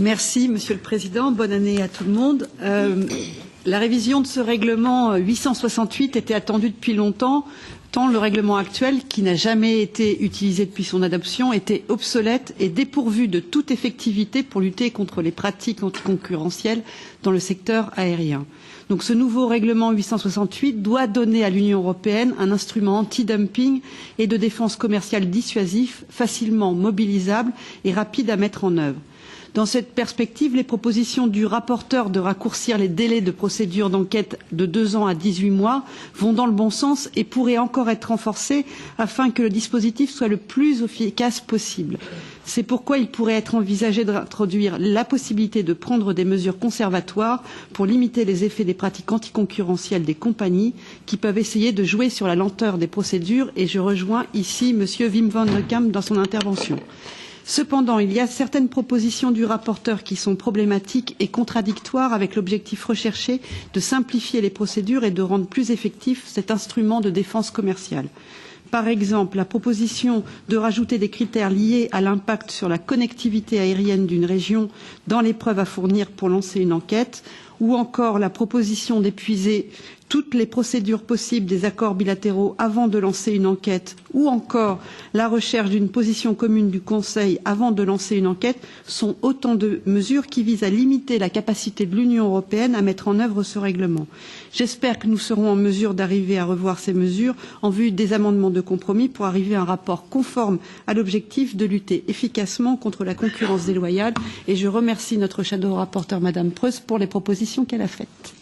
Merci, Monsieur le Président. Bonne année à tout le monde. La révision de ce règlement 868 était attendue depuis longtemps, tant le règlement actuel, qui n'a jamais été utilisé depuis son adoption, était obsolète et dépourvu de toute effectivité pour lutter contre les pratiques anticoncurrentielles dans le secteur aérien. Donc ce nouveau règlement 868 doit donner à l'Union européenne un instrument anti-dumping et de défense commerciale dissuasif, facilement mobilisable et rapide à mettre en œuvre. Dans cette perspective, les propositions du rapporteur de raccourcir les délais de procédure d'enquête de 2 ans à 18 mois vont dans le bon sens et pourraient encore être renforcées afin que le dispositif soit le plus efficace possible. C'est pourquoi il pourrait être envisagé d'introduire la possibilité de prendre des mesures conservatoires pour limiter les effets des pratiques anticoncurrentielles des compagnies qui peuvent essayer de jouer sur la lenteur des procédures, et je rejoins ici M. Wim van de Camp dans son intervention. Cependant, il y a certaines propositions du rapporteur qui sont problématiques et contradictoires avec l'objectif recherché de simplifier les procédures et de rendre plus effectif cet instrument de défense commerciale. Par exemple, la proposition de rajouter des critères liés à l'impact sur la connectivité aérienne d'une région dans les preuves à fournir pour lancer une enquête, ou encore la proposition d'épuiser toutes les procédures possibles des accords bilatéraux avant de lancer une enquête, ou encore la recherche d'une position commune du Conseil avant de lancer une enquête, sont autant de mesures qui visent à limiter la capacité de l'Union européenne à mettre en œuvre ce règlement. J'espère que nous serons en mesure d'arriver à revoir ces mesures en vue des amendements de compromis pour arriver à un rapport conforme à l'objectif de lutter efficacement contre la concurrence déloyale, et je remercie notre shadow rapporteur Madame Preuss pour les propositions qu'elle a faites.